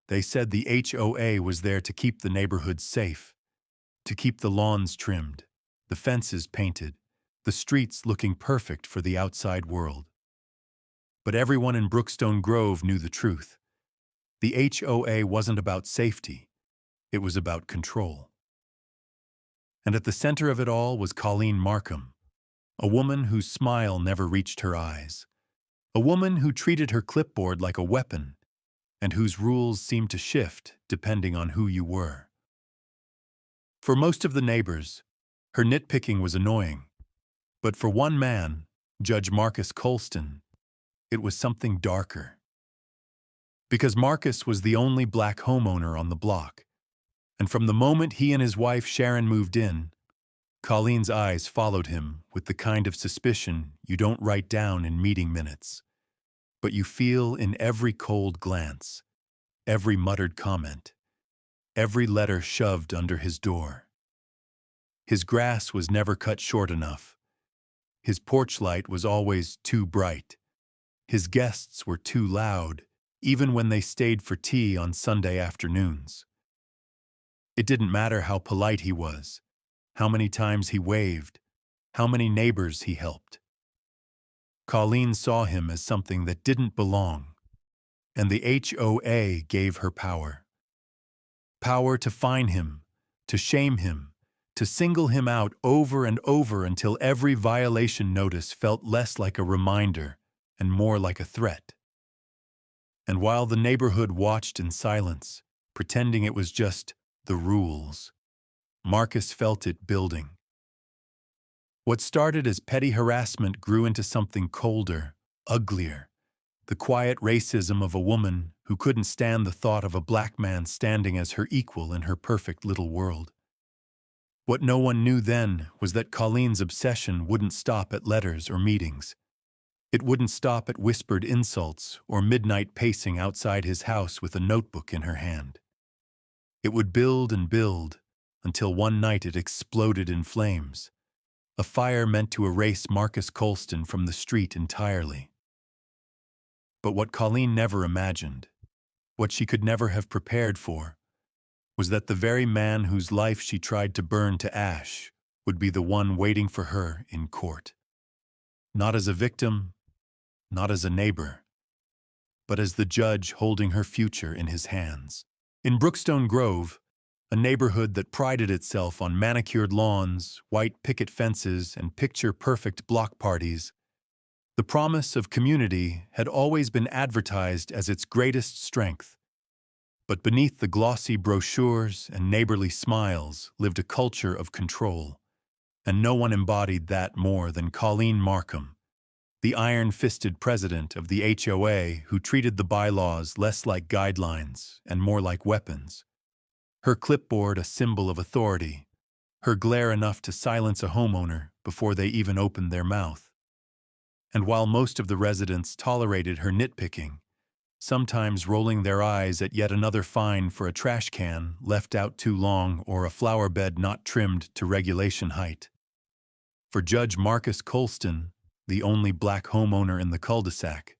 They said the HOA was there to keep the neighborhood safe, to keep the lawns trimmed, the fences painted, the streets looking perfect for the outside world. But everyone in Brookstone Grove knew the truth. The HOA wasn't about safety, it was about control. And at the center of it all was Colleen Markham, a woman whose smile never reached her eyes, a woman who treated her clipboard like a weapon, and whose rules seemed to shift depending on who you were. For most of the neighbors, her nitpicking was annoying, but for one man, Judge Marcus Colston, it was something darker. Because Marcus was the only black homeowner on the block, and from the moment he and his wife Sharon moved in, Colleen's eyes followed him with the kind of suspicion you don't write down in meeting minutes, but you feel in every cold glance, every muttered comment, every letter shoved under his door. His grass was never cut short enough. His porch light was always too bright. His guests were too loud, even when they stayed for tea on Sunday afternoons. It didn't matter how polite he was, how many times he waved, how many neighbors he helped. Colleen saw him as something that didn't belong, and the HOA gave her power. Power to fine him, to shame him, to single him out over and over until every violation notice felt less like a reminder and more like a threat. And while the neighborhood watched in silence, pretending it was just the rules, Marcus felt it building. What started as petty harassment grew into something colder, uglier, the quiet racism of a woman who couldn't stand the thought of a black man standing as her equal in her perfect little world. What no one knew then was that Colleen's obsession wouldn't stop at letters or meetings. It wouldn't stop at whispered insults or midnight pacing outside his house with a notebook in her hand. It would build and build until one night it exploded in flames, a fire meant to erase Marcus Colston from the street entirely. But what Colleen never imagined, what she could never have prepared for, was that the very man whose life she tried to burn to ash would be the one waiting for her in court. Not as a victim, not as a neighbor, but as the judge holding her future in his hands. In Brookstone Grove, a neighborhood that prided itself on manicured lawns, white picket fences, and picture-perfect block parties, the promise of community had always been advertised as its greatest strength. But beneath the glossy brochures and neighborly smiles lived a culture of control, and no one embodied that more than Colleen Markham, the iron-fisted president of the HOA who treated the bylaws less like guidelines and more like weapons. Her clipboard a symbol of authority, her glare enough to silence a homeowner before they even opened their mouth. And while most of the residents tolerated her nitpicking, sometimes rolling their eyes at yet another fine for a trash can left out too long or a flower bed not trimmed to regulation height, for Judge Marcus Colston, the only black homeowner in the cul-de-sac,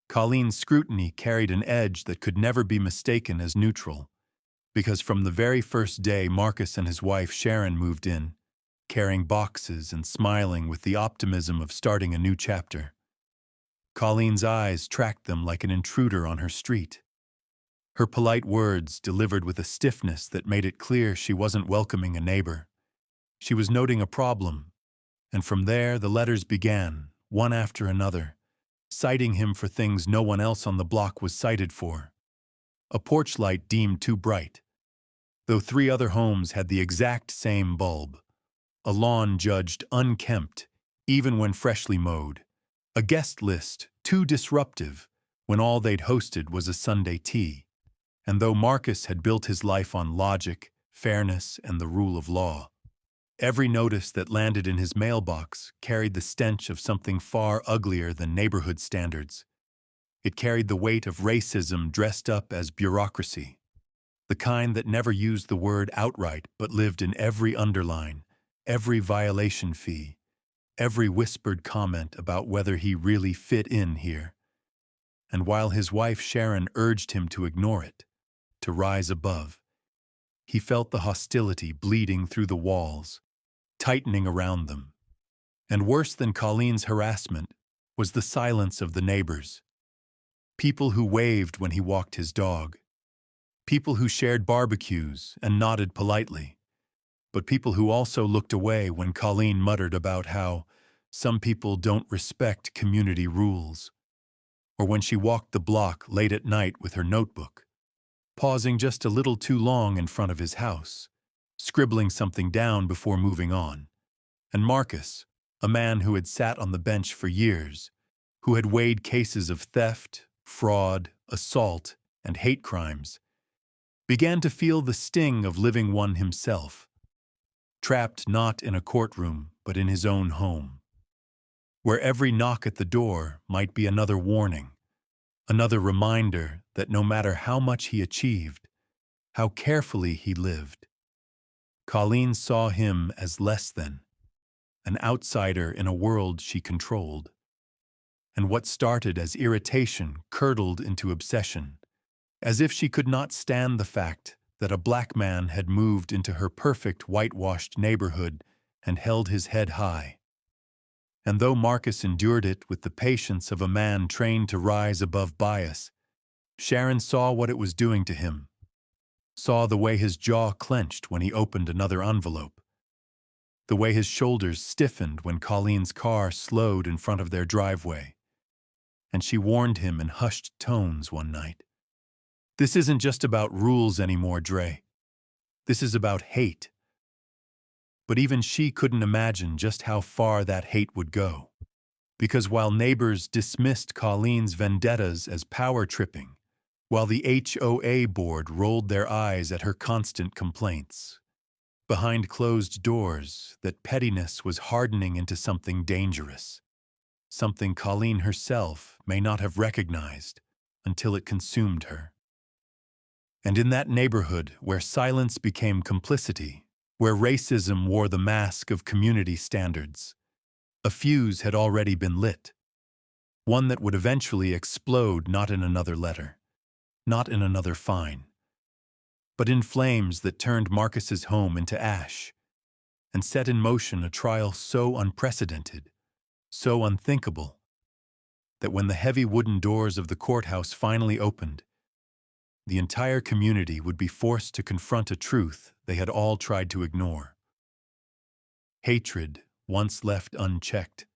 Colleen's scrutiny carried an edge that could never be mistaken as neutral, because from the very first day Marcus and his wife Sharon moved in, carrying boxes and smiling with the optimism of starting a new chapter, Colleen's eyes tracked them like an intruder on her street. Her polite words delivered with a stiffness that made it clear she wasn't welcoming a neighbor. She was noting a problem, and from there the letters began, one after another, citing him for things no one else on the block was cited for. A porch light deemed too bright, though 3 other homes had the exact same bulb. A lawn judged unkempt, even when freshly mowed. A guest list too disruptive when all they'd hosted was a Sunday tea. And though Marcus had built his life on logic, fairness, and the rule of law, every notice that landed in his mailbox carried the stench of something far uglier than neighborhood standards. It carried the weight of racism dressed up as bureaucracy, the kind that never used the word outright but lived in every underline, every violation fee, every whispered comment about whether he really fit in here. And while his wife Sharon urged him to ignore it, to rise above, he felt the hostility bleeding through the walls, tightening around them. And worse than Colleen's harassment was the silence of the neighbors. People who waved when he walked his dog. People who shared barbecues and nodded politely. But people who also looked away when Colleen muttered about how some people don't respect community rules. Or when she walked the block late at night with her notebook, pausing just a little too long in front of his house, scribbling something down before moving on. And Marcus, a man who had sat on the bench for years, who had weighed cases of theft, fraud, assault, and hate crimes, began to feel the sting of living one himself, trapped not in a courtroom but in his own home, where every knock at the door might be another warning, another reminder that no matter how much he achieved, how carefully he lived, Colleen saw him as less than, an outsider in a world she controlled. And what started as irritation curdled into obsession, as if she could not stand the fact that a black man had moved into her perfect whitewashed neighborhood and held his head high. And though Marcus endured it with the patience of a man trained to rise above bias, Sharon saw what it was doing to him, saw the way his jaw clenched when he opened another envelope, the way his shoulders stiffened when Colleen's car slowed in front of their driveway. And she warned him in hushed tones one night. This isn't just about rules anymore, Dre. This is about hate. But even she couldn't imagine just how far that hate would go. Because while neighbors dismissed Colleen's vendettas as power tripping, while the HOA board rolled their eyes at her constant complaints, behind closed doors, that pettiness was hardening into something dangerous, something Colleen herself may not have recognized until it consumed her. And in that neighborhood where silence became complicity, where racism wore the mask of community standards, a fuse had already been lit, one that would eventually explode not in another letter, not in another fine, but in flames that turned Marcus's home into ash and set in motion a trial so unprecedented, so unthinkable, that when the heavy wooden doors of the courthouse finally opened, the entire community would be forced to confront a truth they had all tried to ignore. Hatred, once left unchecked,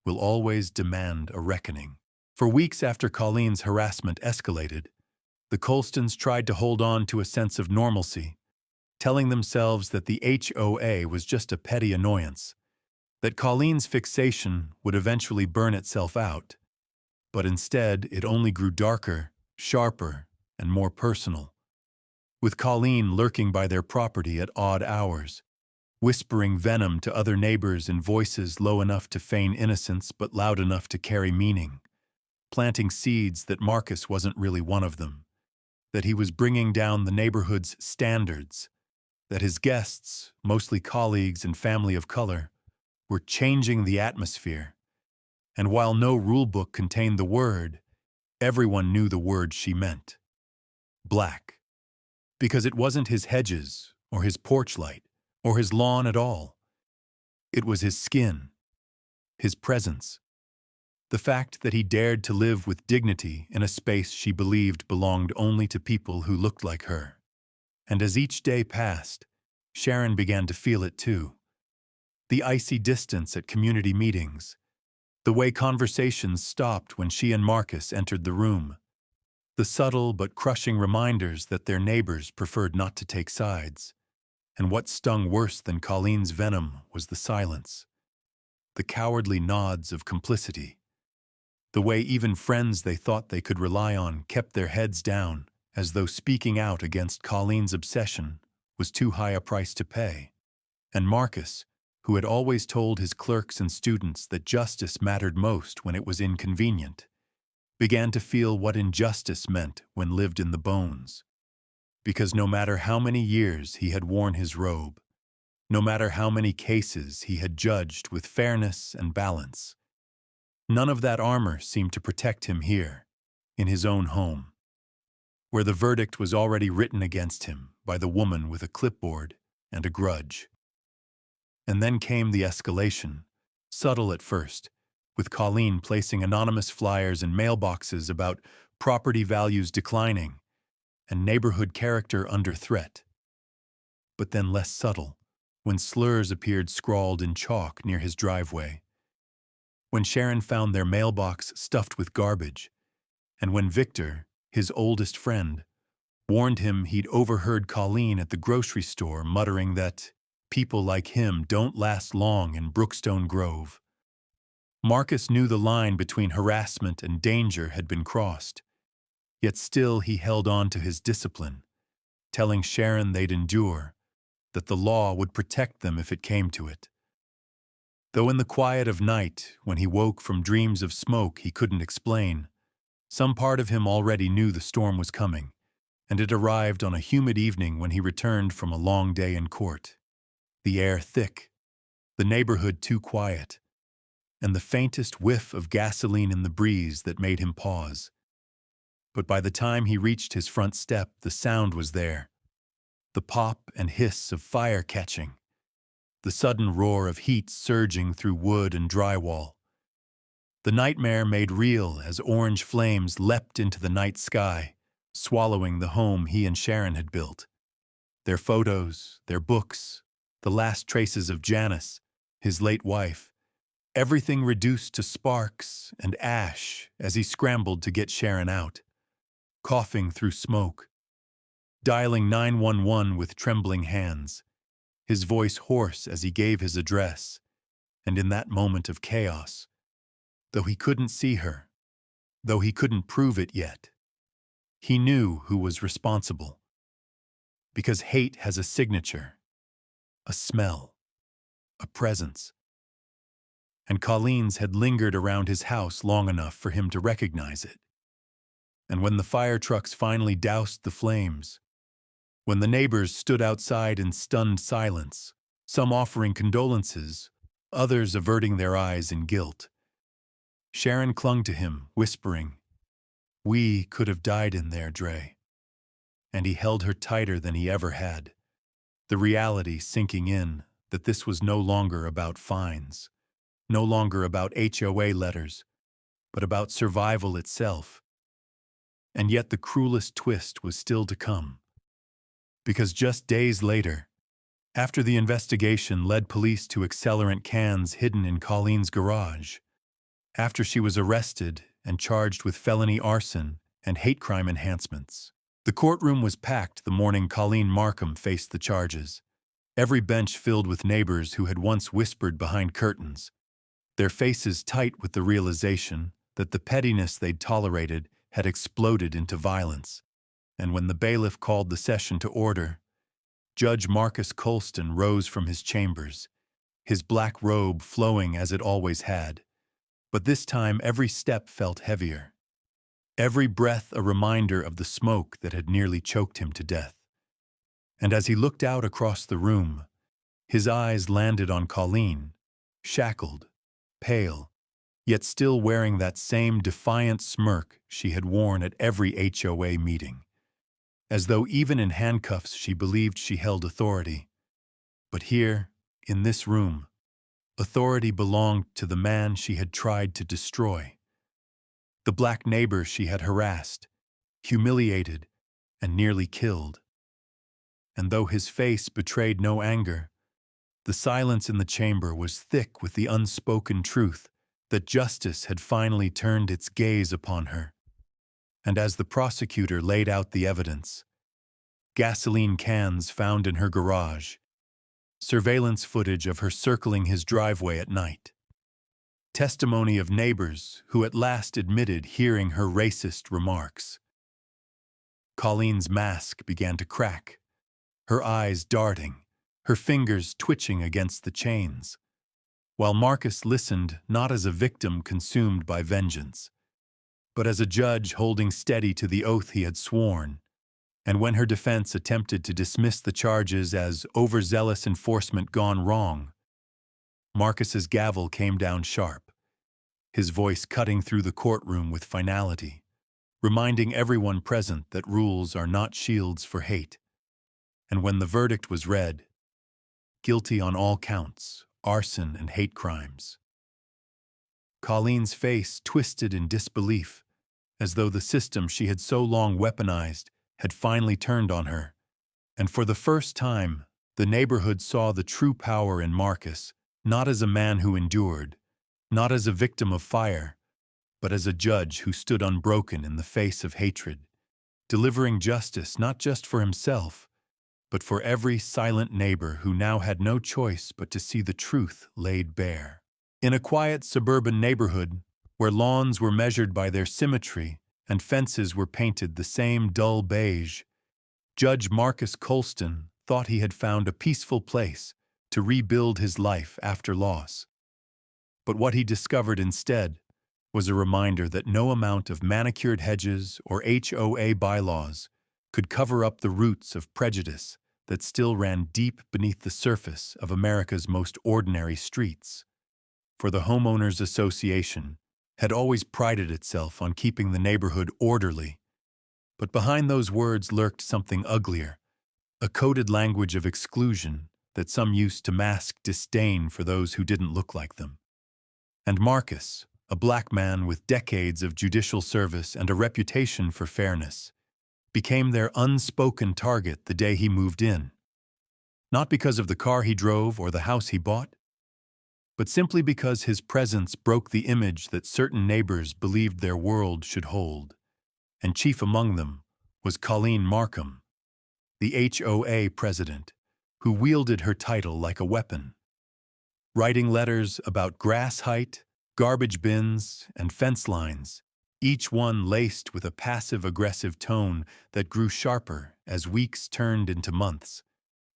will always demand a reckoning. For weeks after Colleen's harassment escalated, the Colstons tried to hold on to a sense of normalcy, telling themselves that the HOA was just a petty annoyance, that Colleen's fixation would eventually burn itself out. But instead, it only grew darker, sharper, and more personal, with Colleen lurking by their property at odd hours, whispering venom to other neighbors in voices low enough to feign innocence but loud enough to carry meaning, planting seeds that Marcus wasn't really one of them, that he was bringing down the neighborhood's standards, that his guests, mostly colleagues and family of color, were changing the atmosphere. And while no rulebook contained the word, everyone knew the word she meant. Black. Because it wasn't his hedges, or his porch light, or his lawn at all. It was his skin, his presence, the fact that he dared to live with dignity in a space she believed belonged only to people who looked like her. And as each day passed, Sharon began to feel it too. The icy distance at community meetings, the way conversations stopped when she and Marcus entered the room, the subtle but crushing reminders that their neighbors preferred not to take sides. And what stung worse than Colleen's venom was the silence, the cowardly nods of complicity, the way even friends they thought they could rely on kept their heads down, as though speaking out against Colleen's obsession was too high a price to pay. And Marcus, who had always told his clerks and students that justice mattered most when it was inconvenient, began to feel what injustice meant when lived in the bones. Because no matter how many years he had worn his robe, no matter how many cases he had judged with fairness and balance, none of that armor seemed to protect him here. in his own home, where the verdict was already written against him by the woman with a clipboard and a grudge. And then came the escalation, subtle at first, with Colleen placing anonymous flyers in mailboxes about property values declining and neighborhood character under threat. But then less subtle, when slurs appeared scrawled in chalk near his driveway, when Sharon found their mailbox stuffed with garbage, and when Victor, his oldest friend, warned him he'd overheard Colleen at the grocery store muttering that people like him don't last long in Brookstone Grove. Marcus knew the line between harassment and danger had been crossed, yet still he held on to his discipline, telling Sharon they'd endure, that the law would protect them if it came to it. Though in the quiet of night, when he woke from dreams of smoke he couldn't explain, some part of him already knew the storm was coming, and it arrived on a humid evening when he returned from a long day in court. The air thick, the neighborhood too quiet, and the faintest whiff of gasoline in the breeze that made him pause. But by the time he reached his front step, the sound was there. The pop and hiss of fire catching, the sudden roar of heat surging through wood and drywall. The nightmare made real as orange flames leapt into the night sky, swallowing the home he and Sharon had built. Their photos, their books, the last traces of Janice, his late wife, everything reduced to sparks and ash as he scrambled to get Sharon out, coughing through smoke, dialing 911 with trembling hands, his voice hoarse as he gave his address. And in that moment of chaos, though he couldn't see her, though he couldn't prove it yet, he knew who was responsible. Because hate has a signature, a smell, a presence. And Colleen's had lingered around his house long enough for him to recognize it. And when the fire trucks finally doused the flames, when the neighbors stood outside in stunned silence, some offering condolences, others averting their eyes in guilt, Sharon clung to him, whispering, "We could have died in there, Dre." And he held her tighter than he ever had, the reality sinking in that this was no longer about fines, no longer about HOA letters, but about survival itself. And yet the cruelest twist was still to come. Because just days later, after the investigation led police to accelerant cans hidden in Colleen's garage, after she was arrested and charged with felony arson and hate crime enhancements, the courtroom was packed the morning Colleen Markham faced the charges, every bench filled with neighbors who had once whispered behind curtains, their faces tight with the realization that the pettiness they'd tolerated had exploded into violence. And when the bailiff called the session to order, Judge Marcus Colston rose from his chambers, his black robe flowing as it always had. But this time every step felt heavier, every breath a reminder of the smoke that had nearly choked him to death. And as he looked out across the room, his eyes landed on Colleen, shackled, pale, yet still wearing that same defiant smirk she had worn at every HOA meeting. As though even in handcuffs she believed she held authority. But here, in this room, authority belonged to the man she had tried to destroy. The black neighbor she had harassed, humiliated, and nearly killed. And though his face betrayed no anger, the silence in the chamber was thick with the unspoken truth that justice had finally turned its gaze upon her. And as the prosecutor laid out the evidence, gasoline cans found in her garage, surveillance footage of her circling his driveway at night, testimony of neighbors who at last admitted hearing her racist remarks, Colleen's mask began to crack, her eyes darting, her fingers twitching against the chains, while Marcus listened not as a victim consumed by vengeance, but as a judge holding steady to the oath he had sworn. And when her defense attempted to dismiss the charges as overzealous enforcement gone wrong, Marcus's gavel came down sharp, his voice cutting through the courtroom with finality. reminding everyone present that rules are not shields for hate. And when the verdict was read, guilty on all counts, arson and hate crimes, Colleen's face twisted in disbelief, as though the system she had so long weaponized had finally turned on her. And for the first time, the neighborhood saw the true power in Marcus, not as a man who endured, not as a victim of fire, but as a judge who stood unbroken in the face of hatred, delivering justice not just for himself, but for every silent neighbor who now had no choice but to see the truth laid bare. In a quiet suburban neighborhood, where lawns were measured by their symmetry and fences were painted the same dull beige, Judge Marcus Colston thought he had found a peaceful place to rebuild his life after loss. But what he discovered instead was a reminder that no amount of manicured hedges or HOA bylaws could cover up the roots of prejudice that still ran deep beneath the surface of America's most ordinary streets. For the Homeowners Association had always prided itself on keeping the neighborhood orderly, but behind those words lurked something uglier, a coded language of exclusion that some used to mask disdain for those who didn't look like them. And Marcus, a black man with decades of judicial service and a reputation for fairness, became their unspoken target the day he moved in. Not because of the car he drove or the house he bought, but simply because his presence broke the image that certain neighbors believed their world should hold. And chief among them was Colleen Markham, the HOA president, who wielded her title like a weapon. Writing letters about grass height, garbage bins, and fence lines, each one laced with a passive-aggressive tone that grew sharper as weeks turned into months.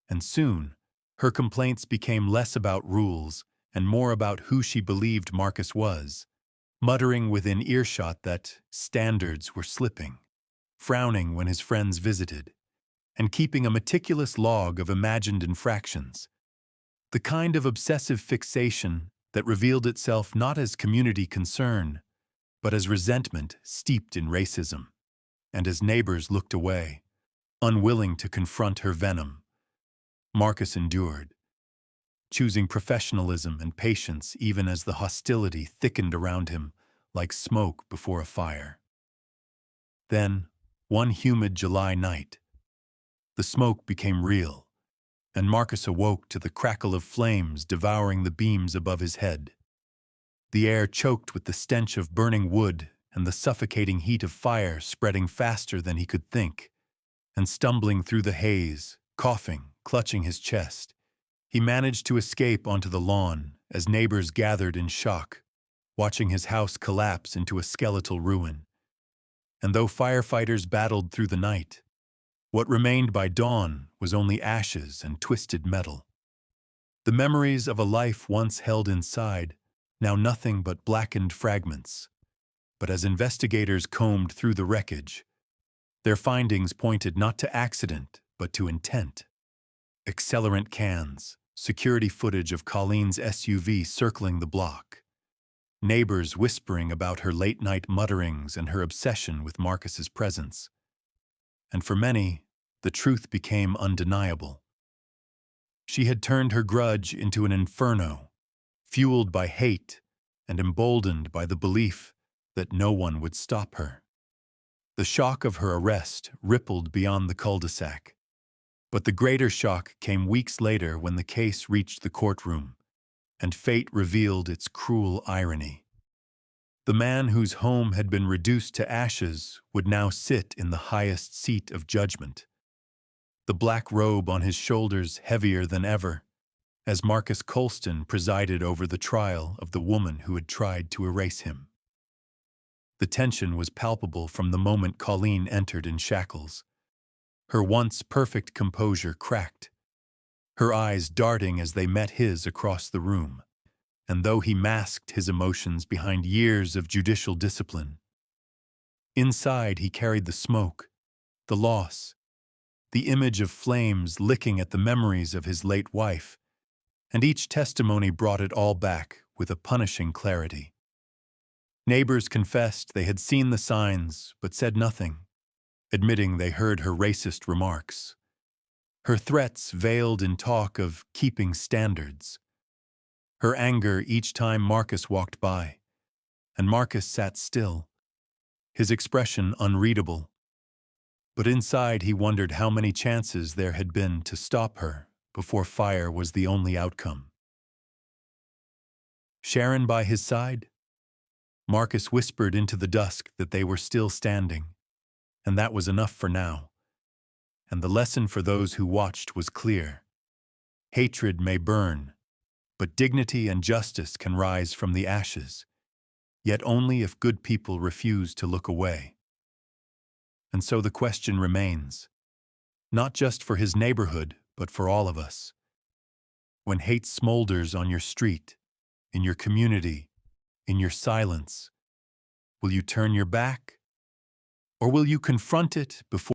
And soon, her complaints became less about rules and more about who she believed Marcus was, muttering within earshot that standards were slipping, frowning when his friends visited, and keeping a meticulous log of imagined infractions. The kind of obsessive fixation that revealed itself not as community concern, but as resentment steeped in racism. And as neighbors looked away, unwilling to confront her venom, Marcus endured, choosing professionalism and patience even as the hostility thickened around him like smoke before a fire. Then, one humid July night, the smoke became real, and Marcus awoke to the crackle of flames devouring the beams above his head. The air choked with the stench of burning wood and the suffocating heat of fire spreading faster than he could think. And stumbling through the haze, coughing, clutching his chest, he managed to escape onto the lawn as neighbors gathered in shock, watching his house collapse into a skeletal ruin. And though firefighters battled through the night, what remained by dawn was only ashes and twisted metal. The memories of a life once held inside, now nothing but blackened fragments. But as investigators combed through the wreckage, their findings pointed not to accident, but to intent. Accelerant cans, security footage of Colleen's SUV circling the block, neighbors whispering about her late-night mutterings and her obsession with Marcus's presence. And for many, the truth became undeniable. She had turned her grudge into an inferno, fueled by hate and emboldened by the belief that no one would stop her. The shock of her arrest rippled beyond the cul-de-sac, but the greater shock came weeks later when the case reached the courtroom, and fate revealed its cruel irony. The man whose home had been reduced to ashes would now sit in the highest seat of judgment, the black robe on his shoulders heavier than ever, as Marcus Colston presided over the trial of the woman who had tried to erase him. The tension was palpable from the moment Colleen entered in shackles. Her once perfect composure cracked, her eyes darting as they met his across the room. And though he masked his emotions behind years of judicial discipline, inside he carried the smoke, the loss, the image of flames licking at the memories of his late wife, and each testimony brought it all back with a punishing clarity. Neighbors confessed they had seen the signs but said nothing, admitting they heard her racist remarks. Her threats veiled in talk of keeping standards. Her anger each time Marcus walked by, and Marcus sat still, his expression unreadable. But inside he wondered how many chances there had been to stop her before fire was the only outcome. Sharon by his side? Marcus whispered into the dusk that they were still standing, and that was enough for now. And the lesson for those who watched was clear. Hatred may burn, but dignity and justice can rise from the ashes, yet only if good people refuse to look away. And so the question remains, not just for his neighborhood, but for all of us. When hate smolders on your street, in your community, in your silence, will you turn your back? Or will you confront it before